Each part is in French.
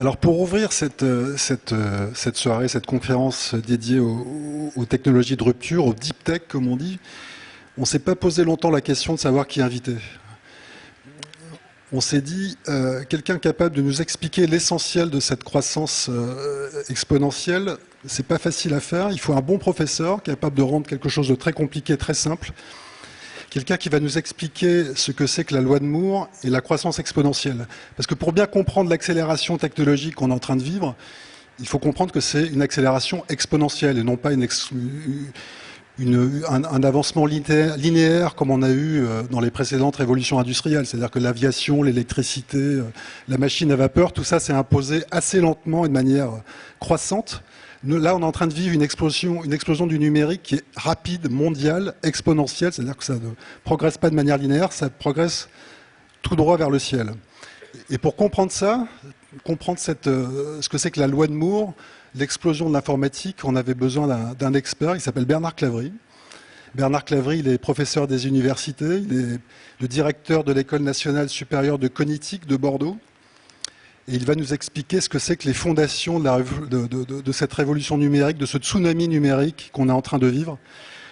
Alors pour ouvrir cette soirée, cette conférence dédiée aux technologies de rupture, au deep tech comme on dit, on ne s'est pas posé longtemps la question de savoir qui inviter. On s'est dit, quelqu'un capable de nous expliquer l'essentiel de cette croissance exponentielle, c'est pas facile à faire. Il faut un bon professeur capable de rendre quelque chose de très compliqué, très simple. Quelqu'un qui va nous expliquer ce que c'est que la loi de Moore et la croissance exponentielle. Parce que pour bien comprendre l'accélération technologique qu'on est en train de vivre, il faut comprendre que c'est une accélération exponentielle et non pas un avancement linéaire comme on a eu dans les précédentes révolutions industrielles. C'est-à-dire que l'aviation, l'électricité, la machine à vapeur, tout ça s'est imposé assez lentement et de manière croissante. Là, on est en train de vivre une explosion du numérique qui est rapide, mondiale, exponentielle, c'est-à-dire que ça ne progresse pas de manière linéaire, ça progresse tout droit vers le ciel. Et pour comprendre ça, comprendre ce que c'est que la loi de Moore, l'explosion de l'informatique, on avait besoin d'un expert, il s'appelle Bernard Clavry. Bernard Clavry, il est professeur des universités, il est le directeur de l'École nationale supérieure de cognitique de Bordeaux. Et il va nous expliquer ce que c'est que les fondations de cette révolution numérique, de ce tsunami numérique qu'on est en train de vivre.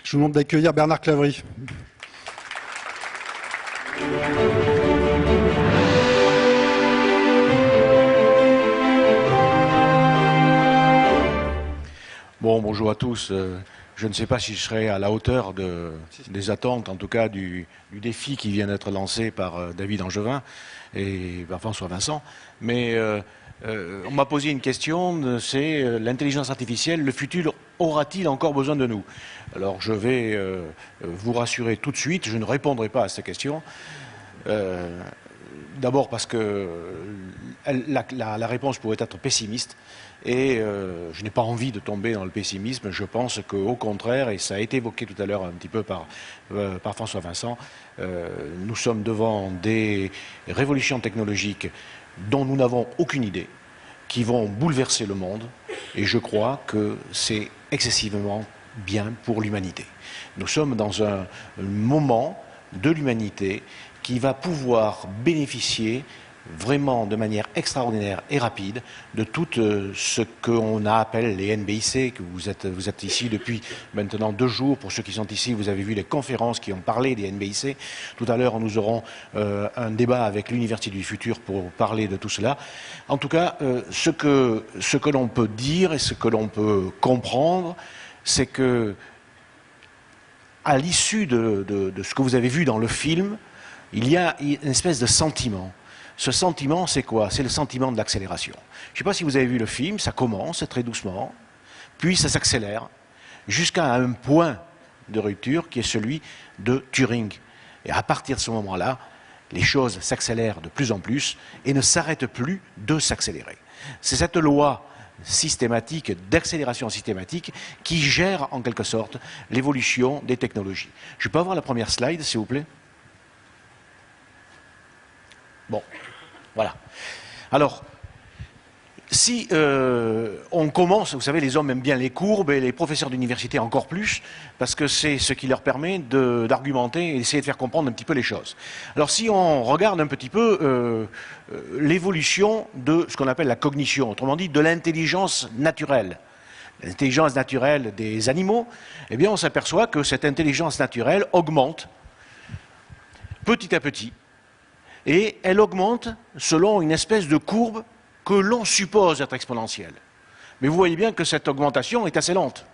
Je vous demande d'accueillir Bernard Clavry. Bon, bonjour à tous. Je ne sais pas si je serai à la hauteur des attentes, en tout cas du défi qui vient d'être lancé par David Angevin et par François Vincent. Mais on m'a posé une question, c'est l'intelligence artificielle, le futur aura-t-il encore besoin de nous? Alors je vais vous rassurer tout de suite, je ne répondrai pas à cette question. D'abord parce que la réponse pourrait être pessimiste et je n'ai pas envie de tomber dans le pessimisme. Je pense qu'au contraire, et ça a été évoqué tout à l'heure un petit peu par François Vincent, nous sommes devant des révolutions technologiques dont nous n'avons aucune idée, qui vont bouleverser le monde, et je crois que c'est excessivement bien pour l'humanité. Nous sommes dans un moment de l'humanité qui va pouvoir bénéficier vraiment de manière extraordinaire et rapide de tout ce qu'on appelle les NBIC, que vous êtes ici depuis maintenant 2 jours. Pour ceux qui sont ici, vous avez vu les conférences qui ont parlé des NBIC. Tout à l'heure, nous aurons un débat avec l'Université du Futur pour parler de tout cela. En tout cas, ce que l'on peut dire et ce que l'on peut comprendre, c'est que à l'issue de ce que vous avez vu dans le film, il y a une espèce de sentiment. Ce sentiment, c'est quoi? C'est le sentiment de l'accélération. Je ne sais pas si vous avez vu le film, ça commence très doucement, puis ça s'accélère jusqu'à un point de rupture qui est celui de Turing. Et à partir de ce moment-là, les choses s'accélèrent de plus en plus et ne s'arrêtent plus de s'accélérer. C'est cette loi systématique, d'accélération systématique, qui gère en quelque sorte l'évolution des technologies. Je peux avoir la première slide, s'il vous plaît? Bon, voilà. Alors, si on commence, vous savez, les hommes aiment bien les courbes et les professeurs d'université encore plus, parce que c'est ce qui leur permet d'argumenter et d'essayer de faire comprendre un petit peu les choses. Alors, si on regarde un petit peu l'évolution de ce qu'on appelle la cognition, autrement dit, de l'intelligence naturelle, l'intelligence naturelle des animaux, eh bien, on s'aperçoit que cette intelligence naturelle augmente petit à petit. Et elle augmente selon une espèce de courbe que l'on suppose être exponentielle. Mais vous voyez bien que cette augmentation est assez lente.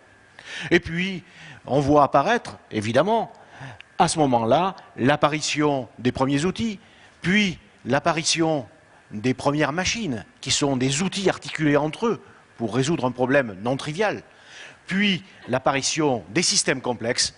Et puis, on voit apparaître, évidemment, à ce moment-là, l'apparition des premiers outils, puis l'apparition des premières machines, qui sont des outils articulés entre eux pour résoudre un problème non trivial, puis l'apparition des systèmes complexes,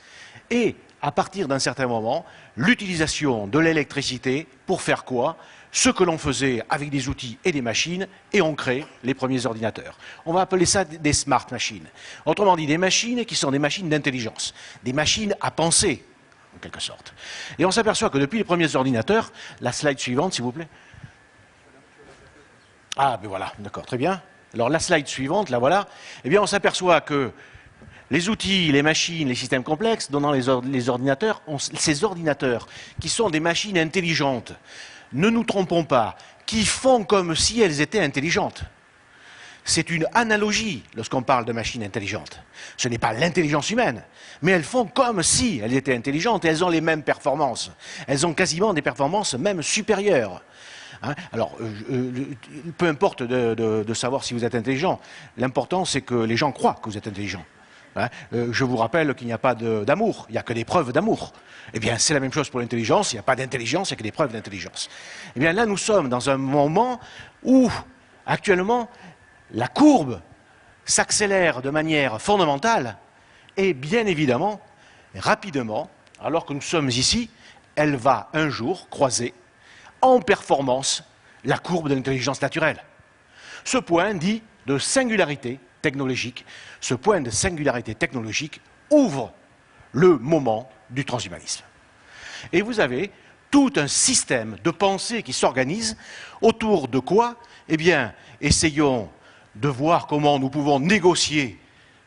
et à partir d'un certain moment, l'utilisation de l'électricité pour faire quoi? Ce que l'on faisait avec des outils et des machines, et on crée les premiers ordinateurs. On va appeler ça des smart machines. Autrement dit, des machines qui sont des machines d'intelligence, des machines à penser, en quelque sorte. Et on s'aperçoit que depuis les premiers ordinateurs, la slide suivante, s'il vous plaît. Ah, ben voilà, d'accord, très bien. Alors la slide suivante, là voilà, eh bien on s'aperçoit que les outils, les machines, les systèmes complexes, donnant les ordinateurs, ces ordinateurs qui sont des machines intelligentes, ne nous trompons pas, qui font comme si elles étaient intelligentes. C'est une analogie lorsqu'on parle de machines intelligentes. Ce n'est pas l'intelligence humaine, mais elles font comme si elles étaient intelligentes et elles ont les mêmes performances. Elles ont quasiment des performances même supérieures. Hein? Alors, peu importe de savoir si vous êtes intelligent, l'important c'est que les gens croient que vous êtes intelligent. Hein? Je vous rappelle qu'il n'y a pas d'amour, il n'y a que des preuves d'amour. Eh bien, c'est la même chose pour l'intelligence, il n'y a pas d'intelligence, il n'y a que des preuves d'intelligence. Eh bien, là, nous sommes dans un moment où, actuellement, la courbe s'accélère de manière fondamentale et, bien évidemment, rapidement, alors que nous sommes ici, elle va un jour croiser en performance la courbe de l'intelligence naturelle. Ce point dit de singularité technologique, ce point de singularité technologique ouvre le moment du transhumanisme. Et vous avez tout un système de pensée qui s'organise autour de quoi? Eh bien, essayons de voir comment nous pouvons négocier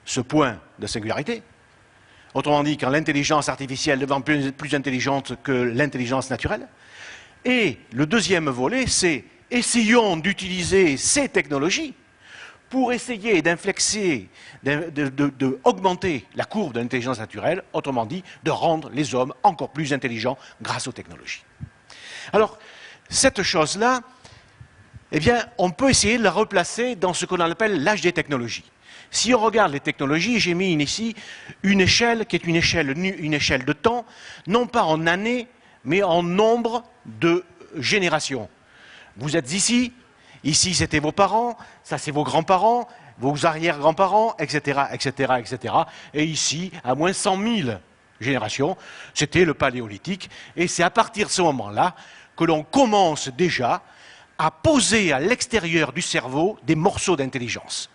ce point de singularité. Autrement dit, quand l'intelligence artificielle devient plus intelligente que l'intelligence naturelle. Et le deuxième volet, c'est essayons d'utiliser ces technologies pour essayer d'inflexer, d'augmenter la courbe de l'intelligence naturelle, autrement dit, de rendre les hommes encore plus intelligents grâce aux technologies. Alors, cette chose-là, eh bien, on peut essayer de la replacer dans ce qu'on appelle l'âge des technologies. Si on regarde les technologies, j'ai mis ici une échelle qui est une échelle de temps, non pas en années, mais en nombre de générations. Vous êtes ici, ici c'était vos parents, ça c'est vos grands-parents, vos arrière-grands-parents, etc., etc., etc. Et ici, à moins 100 000 générations, c'était le Paléolithique. Et c'est à partir de ce moment-là que l'on commence déjà à poser à l'extérieur du cerveau des morceaux d'intelligence.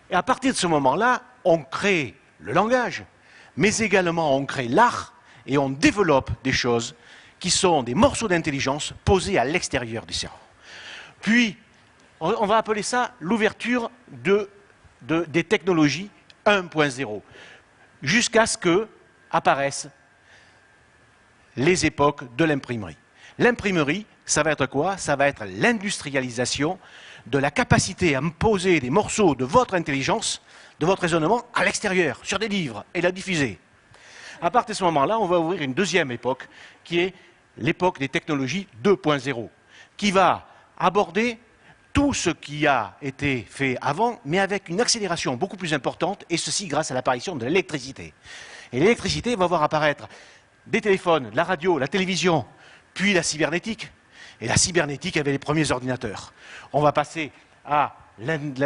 Et à partir de ce moment-là, on crée le langage, mais également on crée l'art et on développe des choses qui sont des morceaux d'intelligence posés à l'extérieur du cerveau. Puis, on va appeler ça l'ouverture des technologies 1.0, jusqu'à ce que apparaissent les époques de l'imprimerie. L'imprimerie, ça va être quoi? Ça va être l'industrialisation de la capacité à me poser des morceaux de votre intelligence, de votre raisonnement, à l'extérieur, sur des livres, et la diffuser. À partir de ce moment-là, on va ouvrir une deuxième époque, qui est l'époque des technologies 2.0, qui va aborder tout ce qui a été fait avant, mais avec une accélération beaucoup plus importante, et ceci grâce à l'apparition de l'électricité. Et l'électricité va voir apparaître des téléphones, la radio, la télévision, puis la cybernétique. Et la cybernétique avait les premiers ordinateurs. On va passer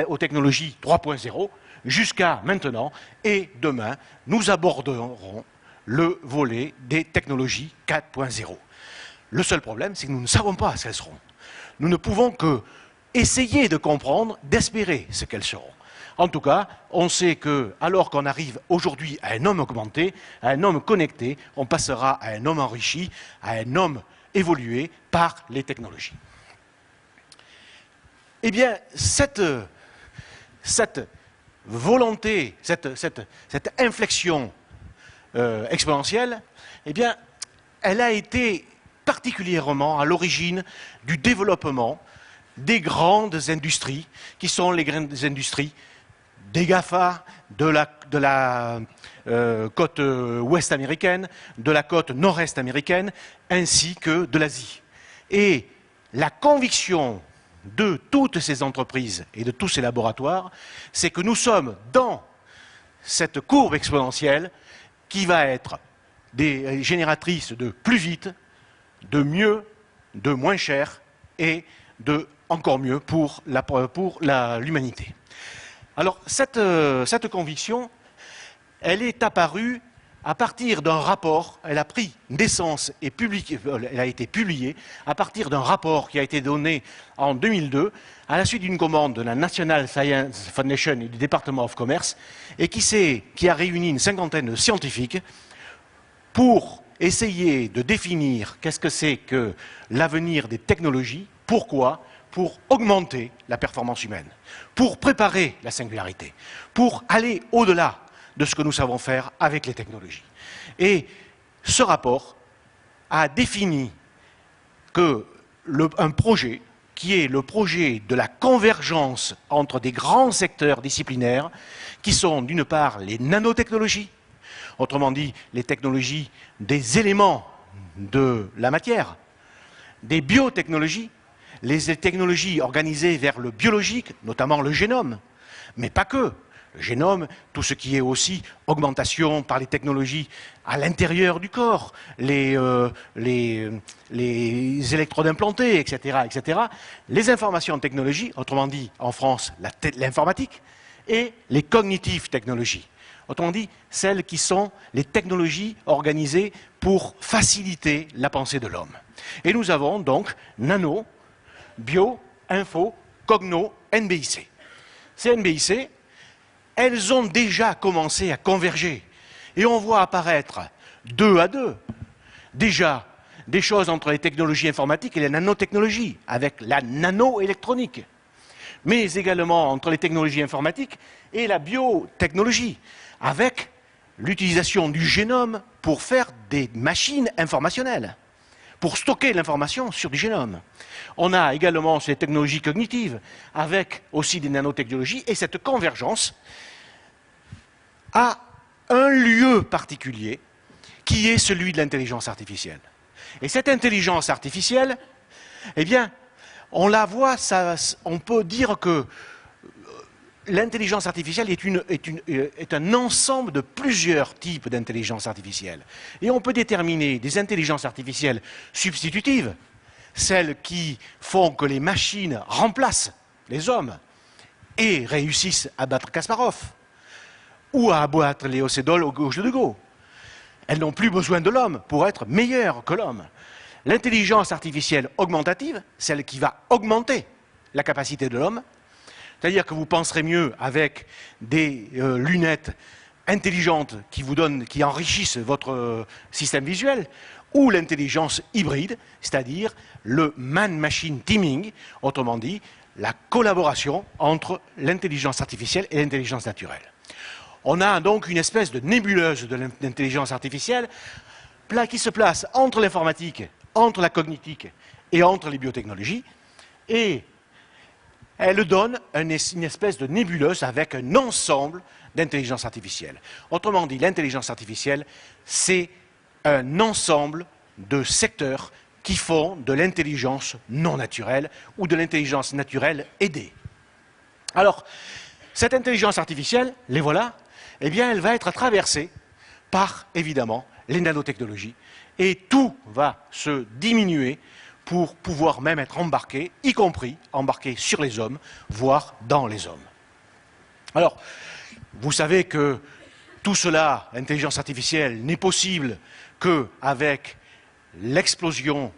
aux technologies 3.0 jusqu'à maintenant, et demain, nous aborderons le volet des technologies 4.0. Le seul problème, c'est que nous ne savons pas ce qu'elles seront. Nous ne pouvons que essayer de comprendre, d'espérer ce qu'elles seront. En tout cas, on sait que, alors qu'on arrive aujourd'hui à un homme augmenté, à un homme connecté, on passera à un homme enrichi, à un homme évolué par les technologies. Eh bien, cette volonté, cette inflexion exponentielle, eh bien, elle a été particulièrement à l'origine du développement des grandes industries, qui sont les grandes industries des GAFA, de la côte ouest américaine, de la côte nord-est américaine, ainsi que de l'Asie. Et la conviction de toutes ces entreprises et de tous ces laboratoires, c'est que nous sommes dans cette courbe exponentielle qui va être des génératrices de plus vite, de mieux, de moins cher et de encore mieux pour l'humanité. Alors, cette conviction, elle est apparue à partir d'un rapport, elle a pris naissance et elle a été publiée à partir d'un rapport qui a été donné en 2002 à la suite d'une commande de la National Science Foundation et du département of Commerce et qui a réuni une cinquantaine de scientifiques pour essayer de définir qu'est-ce que c'est que l'avenir des technologies, pourquoi, pour augmenter la performance humaine, pour préparer la singularité, pour aller au-delà de ce que nous savons faire avec les technologies. Et ce rapport a défini un projet qui est le projet de la convergence entre des grands secteurs disciplinaires qui sont d'une part les nanotechnologies, autrement dit les technologies des éléments de la matière, des biotechnologies, les technologies organisées vers le biologique, notamment le génome, mais pas que. Le génome, tout ce qui est aussi augmentation par les technologies à l'intérieur du corps, les électrodes implantées, etc., etc. Les informations en technologie, autrement dit en France l'informatique, et les cognitives technologies. Autrement dit, celles qui sont les technologies organisées pour faciliter la pensée de l'homme. Et nous avons donc nano, bio, info, cogno, NBIC. Ces NBIC, elles ont déjà commencé à converger. Et on voit apparaître, 2 à 2, déjà des choses entre les technologies informatiques et les nanotechnologies, avec la nanoélectronique, mais également entre les technologies informatiques et la biotechnologie, avec l'utilisation du génome pour faire des machines informationnelles, pour stocker l'information sur du génome. On a également ces technologies cognitives, avec aussi des nanotechnologies, et cette convergence a un lieu particulier, qui est celui de l'intelligence artificielle. Et cette intelligence artificielle, eh bien, on la voit, on peut dire que l'intelligence artificielle est un ensemble de plusieurs types d'intelligence artificielle. Et on peut déterminer des intelligences artificielles substitutives, celles qui font que les machines remplacent les hommes et réussissent à battre Kasparov ou à abattre Léo Sedol au jeu de Go. Elles n'ont plus besoin de l'homme pour être meilleures que l'homme. L'intelligence artificielle augmentative, celle qui va augmenter la capacité de l'homme, c'est-à-dire que vous penserez mieux avec des lunettes intelligentes qui enrichissent votre système visuel, ou l'intelligence hybride, c'est-à-dire le man-machine teaming, autrement dit, la collaboration entre l'intelligence artificielle et l'intelligence naturelle. On a donc une espèce de nébuleuse de l'intelligence artificielle qui se place entre l'informatique, entre la cognitique et entre les biotechnologies, et elle donne une espèce de nébuleuse avec un ensemble d'intelligence artificielle. Autrement dit, l'intelligence artificielle, c'est un ensemble de secteurs qui font de l'intelligence non naturelle ou de l'intelligence naturelle aidée. Alors, cette intelligence artificielle, les voilà, eh bien, elle va être traversée par, évidemment, les nanotechnologies, et tout va se diminuer pour pouvoir même être embarqué, y compris embarqué sur les hommes, voire dans les hommes. Alors, vous savez que tout cela, l'intelligence artificielle, n'est possible qu'avec l'explosion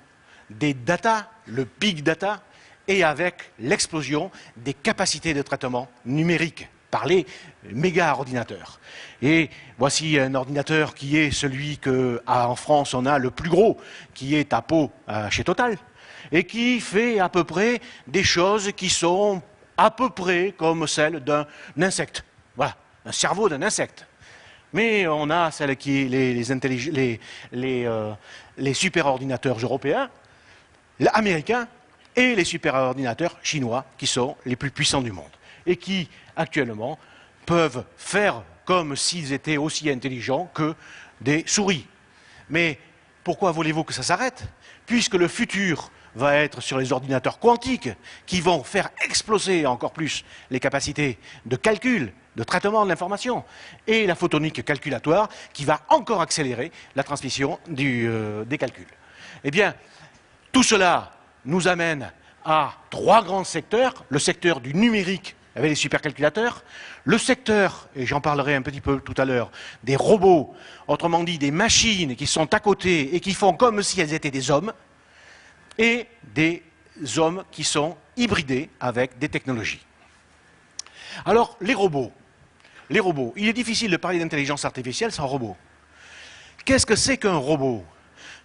des data, le big data, et avec l'explosion des capacités de traitement numériques par les méga-ordinateurs. Et voici un ordinateur qui est celui qu'en France on a le plus gros, qui est à Pau chez Total, et qui fait à peu près des choses qui sont à peu près comme celles d'un insecte. Voilà, un cerveau d'un insecte. Mais on a celles qui les superordinateurs européens, américains, et les superordinateurs chinois, qui sont les plus puissants du monde, et qui, actuellement, peuvent faire comme s'ils étaient aussi intelligents que des souris. Mais pourquoi voulez-vous que ça s'arrête? Puisque le futur va être sur les ordinateurs quantiques, qui vont faire exploser encore plus les capacités de calcul, de traitement de l'information, et la photonique calculatoire, qui va encore accélérer la transmission des calculs. Eh bien, tout cela nous amène à 3 grands secteurs. Le secteur du numérique avec les supercalculateurs, le secteur, et j'en parlerai un petit peu tout à l'heure, des robots, autrement dit des machines qui sont à côté et qui font comme si elles étaient des hommes, et des hommes qui sont hybridés avec des technologies. Alors, les robots, il est difficile de parler d'intelligence artificielle sans robot. Qu'est-ce que c'est qu'un robot?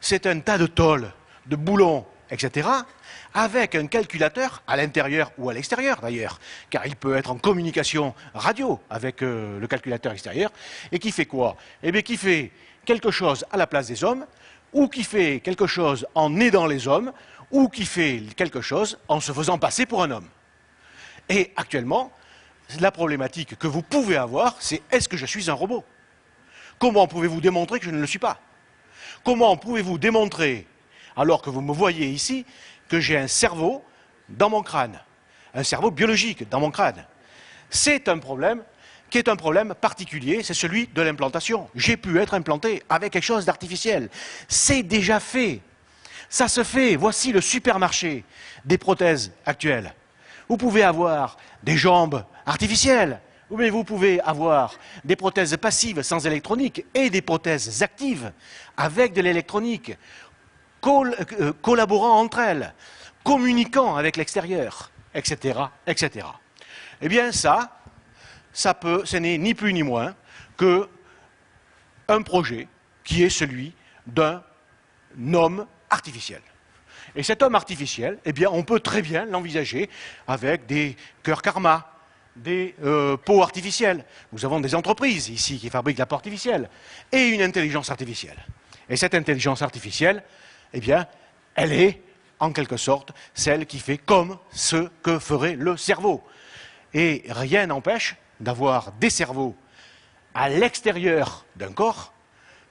C'est un tas de tôles, de boulons etc., avec un calculateur à l'intérieur ou à l'extérieur d'ailleurs, car il peut être en communication radio avec le calculateur extérieur, et qui fait quoi? Eh bien, qui fait quelque chose à la place des hommes, ou qui fait quelque chose en aidant les hommes, ou qui fait quelque chose en se faisant passer pour un homme. Et actuellement, la problématique que vous pouvez avoir, c'est est-ce que je suis un robot? Comment pouvez-vous démontrer que je ne le suis pas? Comment pouvez-vous démontrer, alors que vous me voyez ici, que j'ai un cerveau dans mon crâne, un cerveau biologique dans mon crâne? C'est un problème qui est un problème particulier, c'est celui de l'implantation. J'ai pu être implanté avec quelque chose d'artificiel. C'est déjà fait. Ça se fait. Voici le supermarché des prothèses actuelles. Vous pouvez avoir des jambes artificielles, ou bien vous pouvez avoir des prothèses passives sans électronique et des prothèses actives avec de l'électronique, collaborant entre elles, communiquant avec l'extérieur, etc., etc. Eh bien ce n'est ni plus ni moins qu'un projet qui est celui d'un homme artificiel. Et cet homme artificiel, eh bien, on peut très bien l'envisager avec des cœurs karma, des peaux artificielles. Nous avons des entreprises ici qui fabriquent la peau artificielle et une intelligence artificielle. Et cette intelligence artificielle, eh bien, elle est en quelque sorte celle qui fait comme ce que ferait le cerveau. Et rien n'empêche d'avoir des cerveaux à l'extérieur d'un corps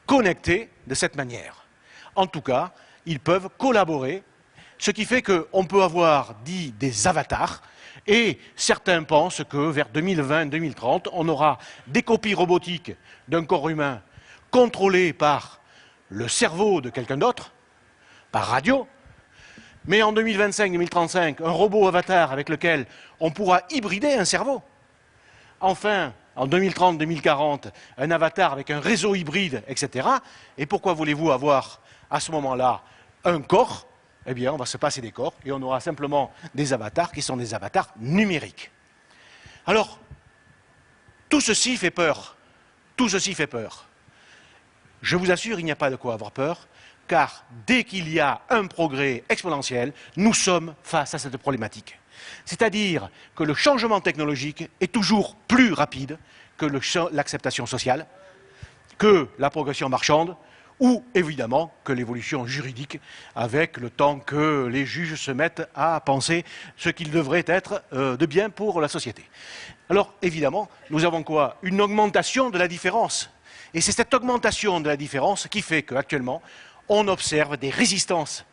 connectés de cette manière. En tout cas, ils peuvent collaborer, ce qui fait qu'on peut avoir dit des avatars, et certains pensent que vers 2020-2030, on aura des copies robotiques d'un corps humain contrôlées par le cerveau de quelqu'un d'autre, par radio, mais en 2025-2035, un robot avatar avec lequel on pourra hybrider un cerveau. Enfin, en 2030-2040, un avatar avec un réseau hybride, etc. Et pourquoi voulez-vous avoir à ce moment-là un corps? Eh bien, on va se passer des corps et on aura simplement des avatars qui sont des avatars numériques. Alors, tout ceci fait peur. Tout ceci fait peur. Je vous assure, il n'y a pas de quoi avoir peur, car dès qu'il y a un progrès exponentiel, nous sommes face à cette problématique. C'est-à-dire que le changement technologique est toujours plus rapide que l'acceptation sociale, que la progression marchande, ou évidemment que l'évolution juridique, avec le temps que les juges se mettent à penser ce qu'il devrait être de bien pour la société. Alors évidemment, nous avons quoi? Une augmentation de la différence. Et c'est cette augmentation de la différence qui fait qu'actuellement, on observe des résistances.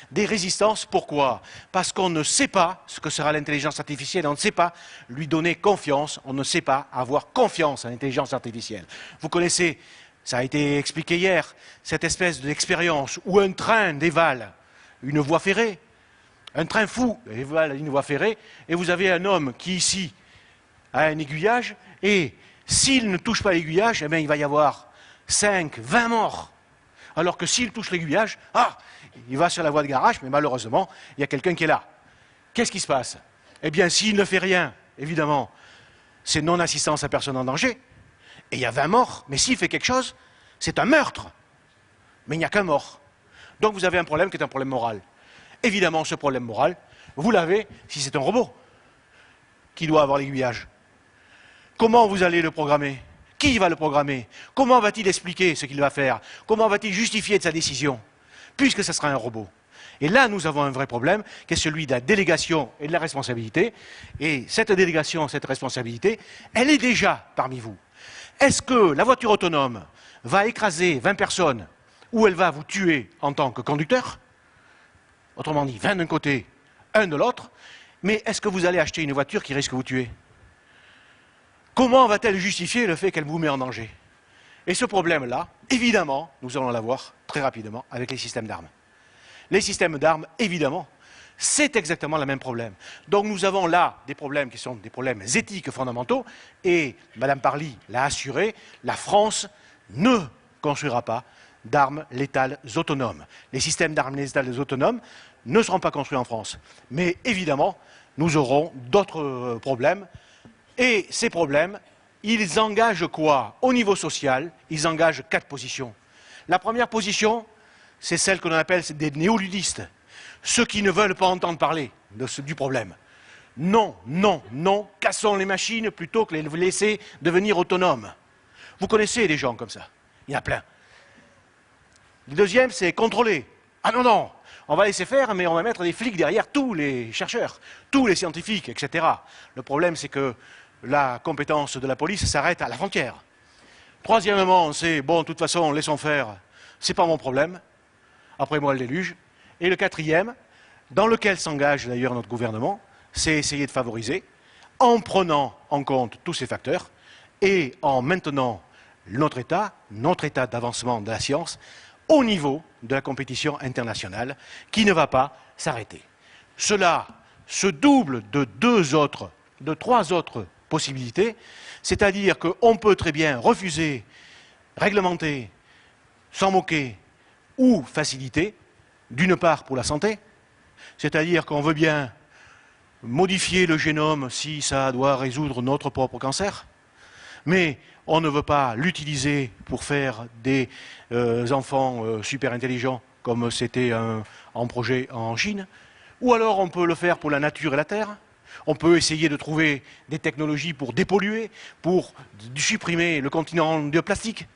Des résistances, pourquoi? Parce qu'on ne sait pas ce que sera l'intelligence artificielle, on ne sait pas lui donner confiance, on ne sait pas avoir confiance à l'intelligence artificielle. Vous connaissez, ça a été expliqué hier, cette espèce d'expérience où un train dévale une voie ferrée, un train fou dévale une voie ferrée, et vous avez un homme qui ici a un aiguillage, et s'il ne touche pas l'aiguillage, eh bien, il va y avoir 5, 20 morts. Alors que s'il touche l'aiguillage, il va sur la voie de garage, mais malheureusement, il y a quelqu'un qui est là. Qu'est-ce qui se passe? Eh bien, s'il ne fait rien, évidemment, c'est non-assistance à personne en danger, et il y a 20 morts, mais s'il fait quelque chose, c'est un meurtre. Mais il n'y a qu'un mort. Donc vous avez un problème qui est un problème moral. Évidemment, ce problème moral, vous l'avez si c'est un robot qui doit avoir l'aiguillage. Comment vous allez le programmer? Qui va le programmer? Comment va-t-il expliquer ce qu'il va faire? Comment va-t-il justifier de sa décision? Puisque ce sera un robot. Et là, nous avons un vrai problème, qui est celui de la délégation et de la responsabilité. Et cette délégation, cette responsabilité, elle est déjà parmi vous. Est-ce que la voiture autonome va écraser 20 personnes ou elle va vous tuer en tant que conducteur? Autrement dit, 20 d'un côté, 1 de l'autre. Mais est-ce que vous allez acheter une voiture qui risque de vous tuer? Comment va-t-elle justifier le fait qu'elle vous met en danger? Et ce problème-là, évidemment, nous allons l'avoir très rapidement avec les systèmes d'armes. Les systèmes d'armes, évidemment, c'est exactement le même problème. Donc nous avons là des problèmes qui sont des problèmes éthiques fondamentaux, et Mme Parly l'a assuré, la France ne construira pas d'armes létales autonomes. Les systèmes d'armes létales autonomes ne seront pas construits en France. Mais évidemment, nous aurons d'autres problèmes. Et ces problèmes, ils engagent quoi? Au niveau social, ils engagent 4 positions. La première position, c'est celle que l'on appelle des néoludistes. ceux qui ne veulent pas entendre parler du problème. Non, non, non, cassons les machines plutôt que les laisser devenir autonomes. Vous connaissez des gens comme ça, il y en a plein. Le deuxième, c'est contrôler. Ah non, non, on va laisser faire, mais on va mettre des flics derrière tous les chercheurs, tous les scientifiques, etc. Le problème, c'est que la compétence de la police s'arrête à la frontière. Troisièmement, c'est, bon, de toute façon, laissons faire, c'est pas mon problème. Après moi, le déluge. Et le quatrième, dans lequel s'engage d'ailleurs notre gouvernement, c'est essayer de favoriser, en prenant en compte tous ces facteurs et en maintenant notre état d'avancement de la science au niveau de la compétition internationale qui ne va pas s'arrêter. Cela se double de trois autres possibilités, c'est-à-dire qu'on peut très bien refuser, réglementer, s'en moquer ou faciliter, d'une part pour la santé, c'est-à-dire qu'on veut bien modifier le génome si ça doit résoudre notre propre cancer, mais on ne veut pas l'utiliser pour faire des enfants super intelligents comme c'était en projet en Chine, ou alors on peut le faire pour la nature et la terre. On peut essayer de trouver des technologies pour dépolluer, pour supprimer le continent de plastique,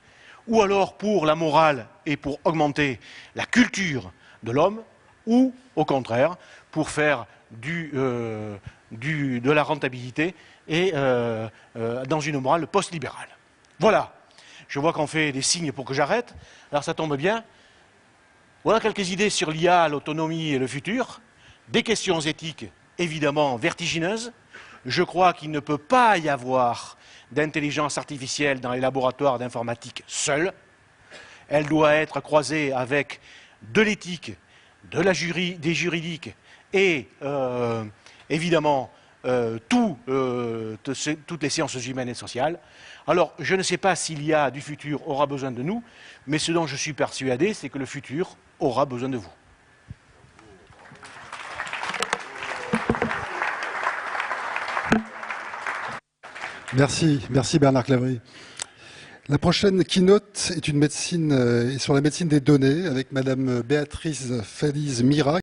ou alors pour la morale et pour augmenter la culture de l'homme, ou au contraire, pour faire de la rentabilité et dans une morale post-libérale. Voilà, je vois qu'on fait des signes pour que j'arrête, alors ça tombe bien. Voilà quelques idées sur l'IA, l'autonomie et le futur, des questions éthiques évidemment vertigineuses. Je crois qu'il ne peut pas y avoir d'intelligence artificielle dans les laboratoires d'informatique seuls. Elle doit être croisée avec de l'éthique, des juridiques et évidemment toutes les sciences humaines et sociales. Alors, je ne sais pas si l'IA du futur aura besoin de nous, mais ce dont je suis persuadé, c'est que le futur aura besoin de vous. Merci, merci Bernard Clavry. La prochaine keynote est sur la médecine des données avec Madame Béatrice Feliz Mira.